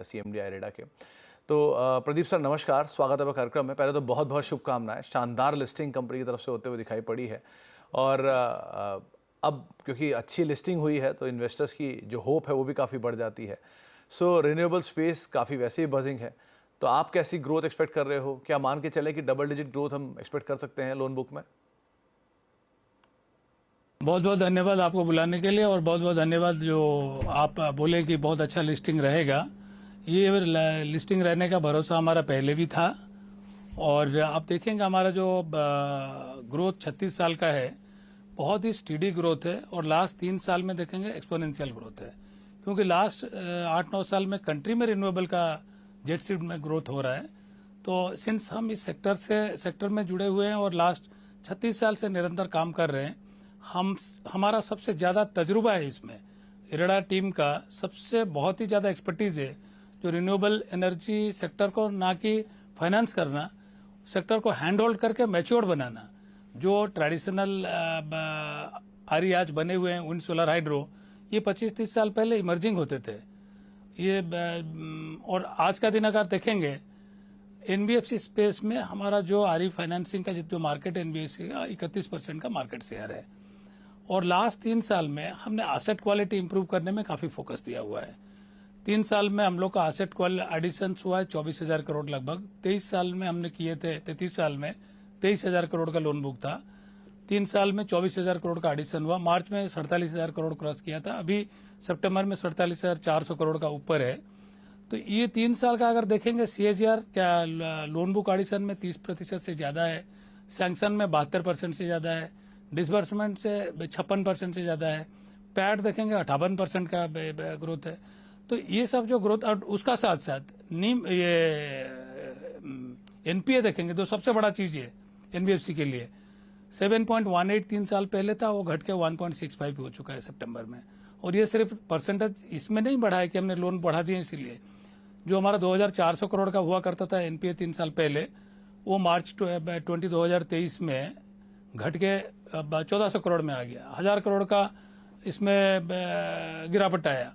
CMD IREDA के। तो Pradeep sir नमस्कार, स्वागत है आपका कार्यक्रम में। पहले तो बहुत बहुत शुभकामनाएं, शानदार लिस्टिंग कंपनी की तरफ से होते हुए दिखाई पड़ी है। और अब क्योंकि अच्छी लिस्टिंग हुई है तो इन्वेस्टर्स की जो होप है वो भी काफ़ी बढ़ जाती है। सो रिन्यूएबल स्पेस काफ़ी वैसे ही बजिंग है, तो आप कैसी ग्रोथ एक्सपेक्ट कर रहे हो? क्या मान के चले कि डबल डिजिट ग्रोथ हम एक्सपेक्ट कर सकते हैं लोन बुक में? बहुत बहुत धन्यवाद आपको बुलाने के लिए, और बहुत बहुत धन्यवाद जो आप बोले कि बहुत अच्छा लिस्टिंग रहेगा। ये लिस्टिंग रहने का भरोसा हमारा पहले भी था, और आप देखेंगे हमारा जो ग्रोथ 36 साल का है बहुत ही स्टीडी ग्रोथ है, और लास्ट 3 साल में देखेंगे एक्सपोनेंशियल ग्रोथ है, क्योंकि लास्ट 8-9 साल में कंट्री में रिन्यूएबल का जेट स्पीड में ग्रोथ हो रहा है। तो सिंस हम इस सेक्टर में जुड़े हुए हैं और लास्ट 36 साल से निरंतर काम कर रहे हैं, हमारा सबसे ज्यादा तजुर्बा है इसमें। इरेडा टीम का सबसे बहुत ही ज्यादा एक्सपर्टीज है जो रिन्यूएबल एनर्जी सेक्टर को ना कि फाइनेंस करना, सेक्टर को हैंड होल्ड करके मैच्योर बनाना। जो ट्रेडिशनल आरी आज बने हुए हैं विंड सोलर हाइड्रो, ये 25-30 साल पहले इमर्जिंग होते थे ये। और आज का दिन अगर देखेंगे एनबीएफसी स्पेस में हमारा जो आरी फाइनेंसिंग का जो मार्केट है एनबीएफसी का 31% का मार्केट शेयर है। और लास्ट 3 साल में हमने एसेट क्वालिटी इंप्रूव करने में काफी फोकस दिया हुआ है। 3 साल में हम लोग का एसेट क्वालिटी एडिशन हुआ है 24,000 करोड़ लगभग। 23 साल में हमने किए थे, 33 साल में 23,000 करोड़ का लोन बुक था। 3 साल में 24,000 करोड़ का एडिशन हुआ। मार्च में 47,000 करोड़ क्रॉस किया था। अभी सितंबर में 47,400 करोड़ का ऊपर है। तो ये 3 साल का अगर देखेंगे CAGR क्या लोन बुक एडिशन में 30% से ज्यादा है, सैंक्शन में 72% से ज्यादा है, डिसबर्समेंट से 56% से ज्यादा है, पैट देखेंगे 58% का ग्रोथ है। तो ये सब जो ग्रोथ, और उसका साथ साथ ये एनपीए देखेंगे तो सबसे बड़ा चीज है एनबीएफसी के लिए 7.18 3 साल पहले था, वो घट के 1.65 हो चुका है सितंबर में। और ये सिर्फ परसेंटेज इसमें नहीं बढ़ा है कि हमने लोन बढ़ा दिए, इसीलिए जो हमारा 2,400 करोड़ का हुआ करता था एनपीए 3 साल पहले, वो मार्च 2023 में घट के 1,400 करोड़ में आ गया। 1,000 करोड़ का इसमें गिरावट आया,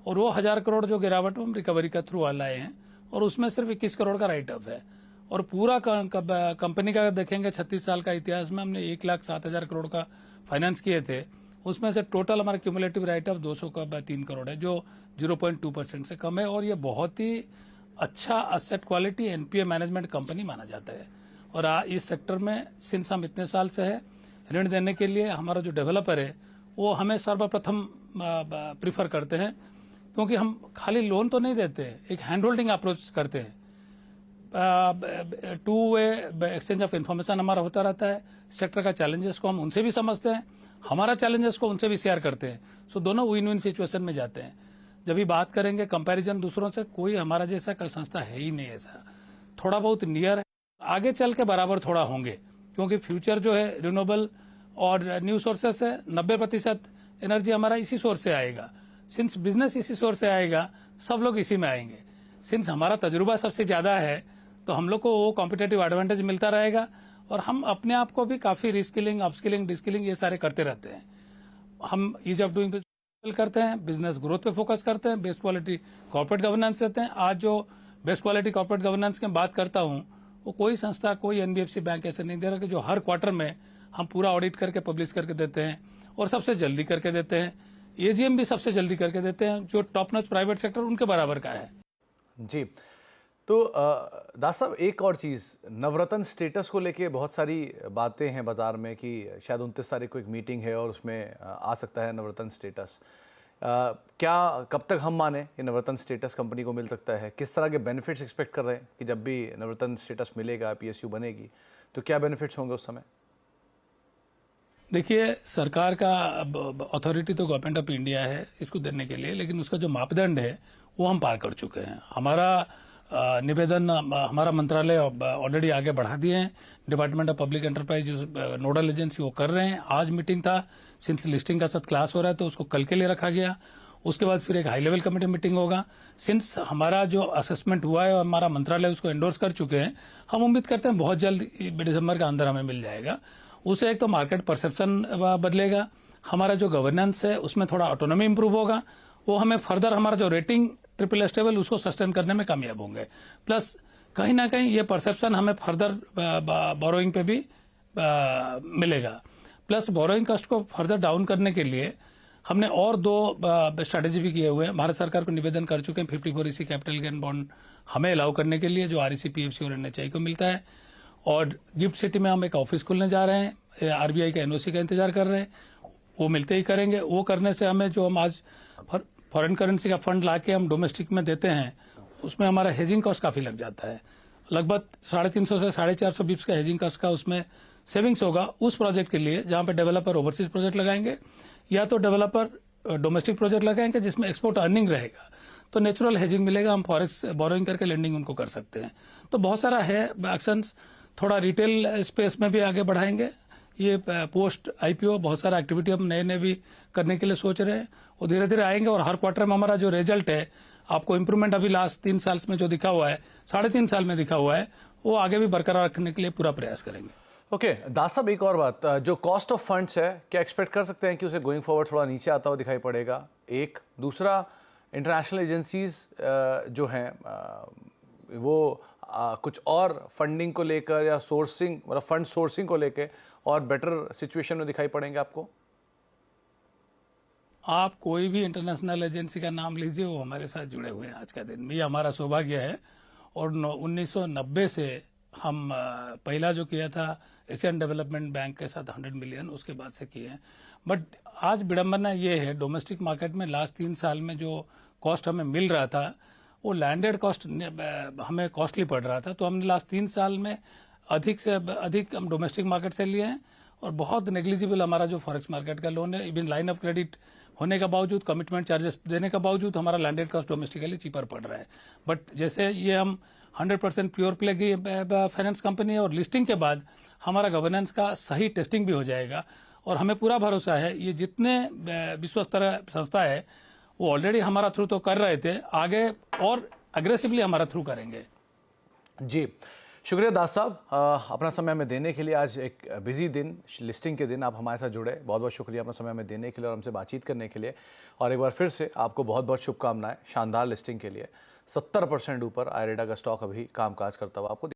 और वो 1,000 करोड़ जो गिरावट हम रिकवरी का थ्रू लाए हैं, और उसमें सिर्फ 21 करोड़ का राइट ऑफ है। और पूरा कंपनी का देखेंगे 36 साल का इतिहास में हमने 1,07,000 करोड़ का फाइनेंस किए थे, उसमें से टोटल हमारा क्यूमुलेटिव राइट ऑफ 203 करोड़ है, जो 0.2% से कम है। और ये बहुत ही अच्छा asset quality NPA management company माना जाता है। और इस सेक्टर में सिंस हम इतने साल से है, ऋण देने के लिए हमारा जो डेवलपर है वो हमें सर्वप्रथम प्रीफर करते हैं, क्योंकि हम खाली लोन तो नहीं देते, एक हैंड होल्डिंग अप्रोच करते हैं। 2 वे एक्सचेंज ऑफ इन्फॉर्मेशन हमारा होता रहता है। सेक्टर का चैलेंजेस को हम उनसे भी समझते हैं, हमारा चैलेंजेस को उनसे भी शेयर करते हैं। सो दोनों विन विन सिचुएशन में जाते हैं। जब भी बात करेंगे कंपैरिजन दूसरों से, कोई हमारा जैसा कोई संस्था है ही नहीं ऐसा। थोड़ा बहुत नियर है, आगे चल के बराबर थोड़ा होंगे, क्योंकि फ्यूचर जो है रिन्यूएबल और न्यू सोर्सेस है। 90% एनर्जी हमारा इसी सोर्स से आएगा। सिंस बिजनेस इसी सोर्स से आएगा, सब लोग इसी में आएंगे। सिंस हमारा तजुर्बा सबसे ज्यादा है, तो हम लोग को वो कॉम्पिटेटिव एडवांटेज मिलता रहेगा। और हम अपने आप को भी काफी रिस्किलिंग, अपस्किलिंग, डिस्किलिंग ये सारे करते रहते हैं। हम ईज ऑफ डूइंग बिजनेस करते हैं, बिजनेस ग्रोथ पे फोकस करते हैं, बेस्ट क्वालिटी कॉर्पोरेट गवर्नेंस देते हैं। आज जो बेस्ट क्वालिटी कॉर्पोरेट गवर्नेंस की बात करता हूं, वो कोई संस्था, कोई एनबीएफसी बैंक ऐसे नहीं दे रहा कि जो हर क्वार्टर में हम पूरा ऑडिट करके पब्लिश करके देते हैं, और सबसे जल्दी करके देते हैं। एजीएम भी सबसे जल्दी करके देते हैं, जो टॉप नॉच प्राइवेट सेक्टर उनके बराबर का है। जी, तो दास साहब एक और चीज़, नवरत्न स्टेटस को लेके बहुत सारी बातें हैं बाजार में कि शायद 29 तारीख को एक मीटिंग है और उसमें आ सकता है नवरत्न स्टेटस। क्या कब तक हम माने ये नवरत्न स्टेटस कंपनी को मिल सकता है? किस तरह के बेनिफिट्स एक्सपेक्ट कर रहे हैं कि जब भी नवरत्न स्टेटस मिलेगा, पीएसयू बनेगी, तो क्या बेनिफिट्स होंगे उस समय? देखिए, सरकार का अथॉरिटी तो गवर्नमेंट ऑफ इंडिया है इसको देने के लिए, लेकिन उसका जो मापदंड है वो हम पार कर चुके हैं। हमारा निवेदन हमारा मंत्रालय ऑलरेडी आगे बढ़ा दिए हैं। डिपार्टमेंट ऑफ पब्लिक एंटरप्राइज जो नोडल एजेंसी वो कर रहे हैं। आज मीटिंग था, सिंस लिस्टिंग का साथ क्लास हो रहा है तो उसको कल के लिए रखा गया। उसके बाद फिर एक हाई लेवल कमेटी मीटिंग होगा। सिंस हमारा जो असेसमेंट हुआ है और हमारा मंत्रालय उसको एंडोर्स कर चुके हैं, हम उम्मीद करते हैं बहुत जल्द दिसंबर के अंदर हमें मिल जाएगा। उससे एक तो मार्केट परसेप्शन बदलेगा, हमारा जो गवर्नेंस है उसमें थोड़ा ऑटोनॉमी इंप्रूव होगा, वो हमें फर्दर हमारा जो रेटिंग ट्रिपल स्टेबल उसको सस्टेन करने में कामयाब होंगे। प्लस कहीं ना कहीं ये परसेप्शन हमें फर्दर बोरोइंग पे भी मिलेगा। प्लस बोरोइंग कॉस्ट को फर्दर डाउन करने के लिए हमने और 2 स्ट्रैटेजी भी किए हुए हैं। भारत सरकार को निवेदन कर चुके हैं 54EC कैपिटल गेन बॉन्ड हमें अलाउ करने के लिए, जो REC, PFC और NHI को मिलता है। और गिफ्ट सिटी में हम एक ऑफिस खोलने जा रहे हैं, RBI का NOC का इंतजार कर रहे हैं, वो मिलते ही करेंगे। वो करने से हमें जो हम आज फॉरेन करेंसी का फंड ला के हम डोमेस्टिक में देते हैं, उसमें हमारा हेजिंग कॉस्ट काफी लग जाता है। लगभग 350 से 450 बिप्स का हेजिंग कॉस्ट का उसमें सेविंग्स होगा उस प्रोजेक्ट के लिए, जहां पे डेवलपर ओवरसीज प्रोजेक्ट लगाएंगे या तो डेवलपर डोमेस्टिक प्रोजेक्ट लगाएंगे जिसमें एक्सपोर्ट अर्निंग रहेगा, तो नेचुरल हेजिंग मिलेगा, हम फॉरेक्स बोरोइंग करके लेंडिंग उनको कर सकते हैं। तो बहुत सारा है एक्शंस। थोड़ा रिटेल स्पेस में भी आगे बढ़ाएंगे। ये पोस्ट IPO बहुत सारा एक्टिविटी हम नए नए भी करने के लिए सोच रहे हैं, वो धीरे धीरे आएंगे। और हर क्वार्टर में हमारा जो रिजल्ट है, आपको इंप्रूवमेंट अभी लास्ट 3 साल में जो दिखा हुआ है, 3.5 साल में दिखा हुआ है, वो आगे भी बरकरार रखने के लिए पूरा प्रयास करेंगे। ओके दास साहब, एक और बात, जो कॉस्ट ऑफ फंड्स है, क्या एक्सपेक्ट कर सकते हैं कि उसे गोइंग फॉरवर्ड थोड़ा नीचे आता हुआ दिखाई पड़ेगा? एक दूसरा, इंटरनेशनल एजेंसीज जो हैं वो कुछ और फंडिंग को लेकर या सोर्सिंग, मतलब फंड सोर्सिंग को लेकर और बेटर सिचुएशन में दिखाई पड़ेंगे आपको? आप कोई भी इंटरनेशनल एजेंसी का नाम लीजिए, वो हमारे साथ जुड़े हुए हैं आज का दिन। ये हमारा सौभाग्य है। और 1990 से हम पहला जो किया था एशियन डेवलपमेंट बैंक के साथ 100 मिलियन, उसके बाद से किए हैं। बट आज विडंबना ये है, डोमेस्टिक मार्केट में लास्ट 3 साल में जो कॉस्ट हमें मिल रहा था, वो लैंडेड कॉस्ट हमें कॉस्टली पड़ रहा था। तो हमने लास्ट 3 साल में अधिक से अधिक हम डोमेस्टिक मार्केट से लिए हैं, और बहुत नेग्लिजिबल हमारा जो फॉरेक्स मार्केट का लोन है, इवन लाइन ऑफ क्रेडिट होने का बावजूद, कमिटमेंट चार्जेस देने का बावजूद, हमारा लैंडेड कॉस्ट डोमेस्टिकली चीपर पड़ रहा है। बट जैसे ये हम 100% प्योर प्ले की फाइनेंस कंपनी है, और लिस्टिंग के बाद हमारा गवर्नेंस का सही टेस्टिंग भी हो जाएगा। और हमें पूरा भरोसा है, ये जितने विश्वस्तर संस्था है वो ऑलरेडी हमारा थ्रू तो कर रहे थे, आगे और अग्रेसिवली हमारा थ्रू करेंगे। जी, शुक्रिया दास साहब, अपना समय हमें देने के लिए। आज एक बिजी दिन, लिस्टिंग के दिन आप हमारे साथ जुड़े, बहुत बहुत शुक्रिया अपना समय हमें देने के लिए और हमसे बातचीत करने के लिए। और एक बार फिर से आपको बहुत बहुत शुभकामनाएं शानदार लिस्टिंग के लिए। 70% ऊपर आईरेडा का स्टॉक अभी कामकाज करता हुआ आपको